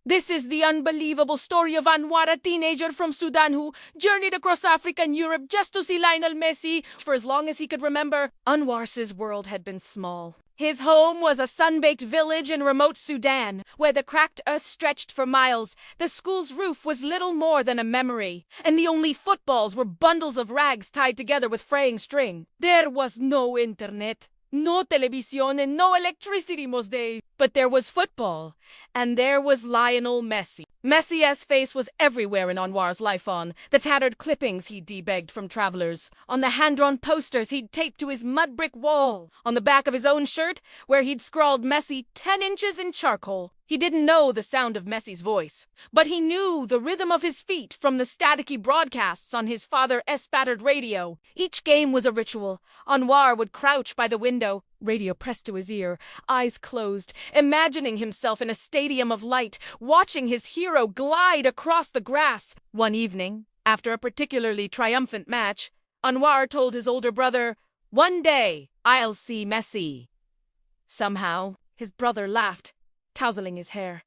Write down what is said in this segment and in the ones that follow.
This is the unbelievable story of Anwar, a teenager from Sudan who journeyed across Africa and Europe just to see Lionel Messi. For as long as he could remember, Anwar's world had been small. His home was a sun-baked village in remote Sudan, where the cracked earth stretched for miles. The school's roof was little more than a memory, and the only footballs were bundles of rags tied together with fraying string. There was no internet, no television, and no electricity most days. But there was football, and there was Lionel Messi. Messi's face was everywhere in Anwar's life, on the tattered clippings he'd debegged from travelers, on the hand-drawn posters he'd taped to his mud brick wall, on the back of his own shirt where he'd scrawled Messi 10 inches in charcoal. He didn't know the sound of Messi's voice, but he knew the rhythm of his feet from the staticky broadcasts on his father's spattered radio. Each game was a ritual. Anwar would crouch by the window, radio pressed to his ear, eyes closed, imagining himself in a stadium of light, watching his hero glide across the grass. One evening, after a particularly triumphant match, Anwar told his older brother, "One day, I'll see Messi." Somehow, his brother laughed, tousling his hair.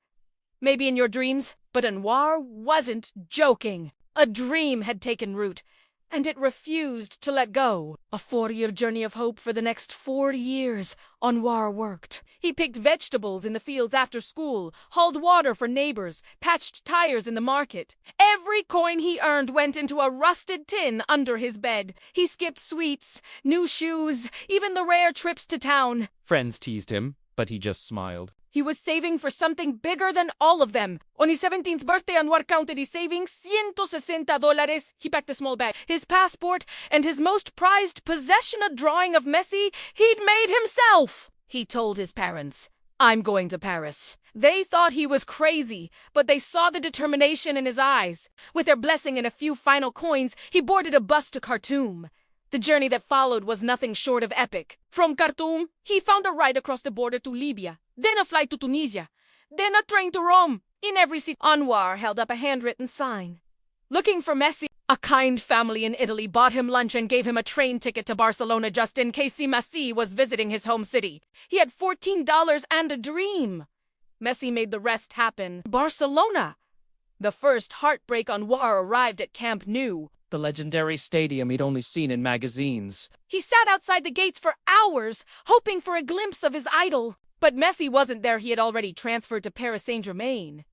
"Maybe in your dreams," but Anwar wasn't joking. A dream had taken root, and it refused to let go. A 4-year journey of hope for the next 4 years. Anwar worked. He picked vegetables in the fields after school, hauled water for neighbors, patched tires in the market. Every coin he earned went into a rusted tin under his bed. He skipped sweets, new shoes, even the rare trips to town. Friends teased him, but he just smiled. He was saving for something bigger than all of them. On his 17th birthday, Anwar counted his savings, $160. He packed a small bag, his passport, and his most prized possession, a drawing of Messi he'd made himself. He told his parents, "I'm going to Paris." They thought he was crazy, but they saw the determination in his eyes. With their blessing and a few final coins, he boarded a bus to Khartoum. The journey that followed was nothing short of epic. From Khartoum, he found a ride across the border to Libya, then a flight to Tunisia, then a train to Rome. In every city, Anwar held up a handwritten sign. Looking for Messi, a kind family in Italy bought him lunch and gave him a train ticket to Barcelona just in case Messi was visiting his home city. He had $14 and a dream. Messi made the rest happen. Barcelona! The first heartbreak. Anwar arrived at Camp Nou, The legendary stadium he'd only seen in magazines. He sat outside the gates for hours, hoping for a glimpse of his idol. But Messi wasn't there. He had already transferred to Paris Saint-Germain.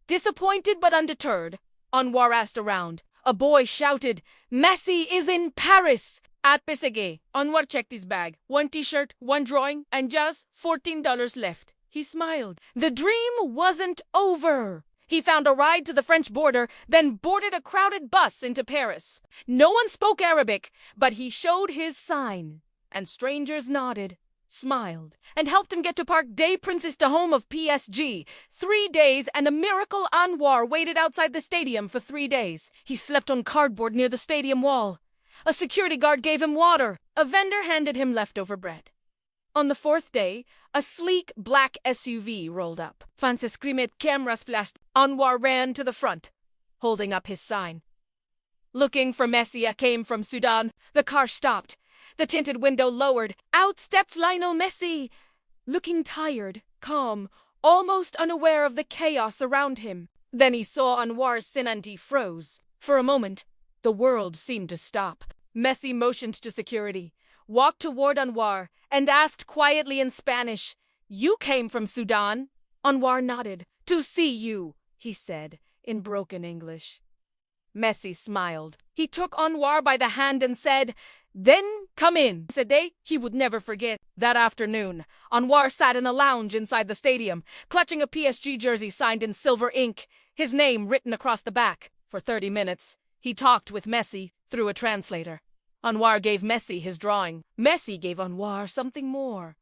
Disappointed but undeterred, Anwar asked around. A boy shouted, "Messi is in Paris!" At Pesege, Anwar checked his bag. 1 t-shirt, 1 drawing, and just $14 left. He smiled. The dream wasn't over. He found a ride to the French border, then boarded a crowded bus into Paris. No one spoke Arabic, but he showed his sign, and strangers nodded, smiled, and helped him get to Parc des Princes, the home of PSG. 3 days, and a miracle. Anwar waited outside the stadium for 3 days. He slept on cardboard near the stadium wall. A security guard gave him water. A vendor handed him leftover bread. On the 4th day, a sleek black SUV rolled up. Fansescrimet cameras flashed. Anwar ran to the front, holding up his sign. Looking for Messi came from Sudan. The car stopped. The tinted window lowered. Out stepped Lionel Messi, looking tired, calm, almost unaware of the chaos around him. Then he saw Anwar's sin and he froze. For a moment, the world seemed to stop. Messi motioned to security, walked toward Anwar, and asked quietly in Spanish, "You came from Sudan?" Anwar nodded. "To see you," he said in broken English. Messi smiled. He took Anwar by the hand and said, "Then come in." Said he would never forget. That afternoon, Anwar sat in a lounge inside the stadium, clutching a PSG jersey signed in silver ink, his name written across the back. For 30 minutes, he talked with Messi through a translator. Anwar gave Messi his drawing. Messi gave Anwar something more.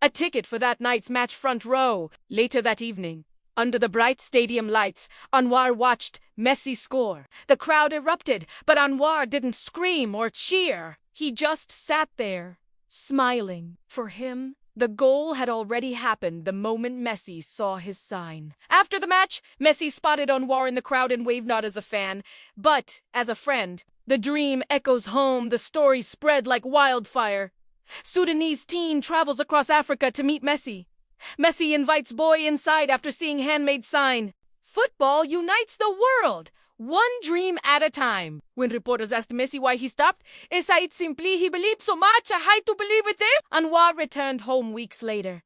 A ticket for that night's match, front row. Later that evening, under the bright stadium lights, Anwar watched Messi score. The crowd erupted, but Anwar didn't scream or cheer. He just sat there, smiling. For him, the goal had already happened the moment Messi saw his sign. After the match, Messi spotted Anwar in the crowd and waved, not as a fan, but as a friend. The dream echoes home. The story spread like wildfire. Sudanese teen travels across Africa to meet Messi. Messi invites boy inside after seeing handmade sign. Football unites the world, one dream at a time. When reporters asked Messi why he stopped, "Esa it simply he believed so much, I had to believe with him." Anwar returned home weeks later.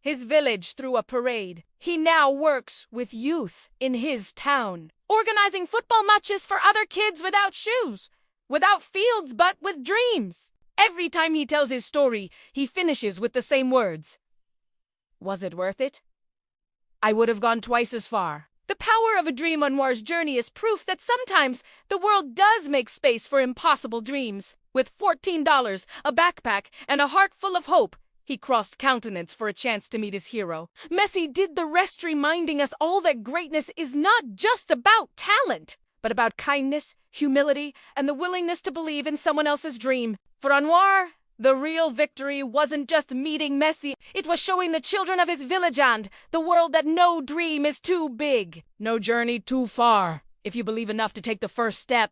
His village threw a parade. He now works with youth in his town, organizing football matches for other kids without shoes, without fields, but with dreams. Every time he tells his story, he finishes with the same words. Was it worth it? I would have gone twice as far. The power of a dream. Anwar's journey is proof that sometimes the world does make space for impossible dreams. With $14, a backpack, and a heart full of hope, he crossed continents for a chance to meet his hero. Messi did the rest, reminding us all that greatness is not just about talent, but about kindness, humility, and the willingness to believe in someone else's dream. For Anwar, the real victory wasn't just meeting Messi, it was showing the children of his village and the world that no dream is too big, no journey too far, if you believe enough to take the first step.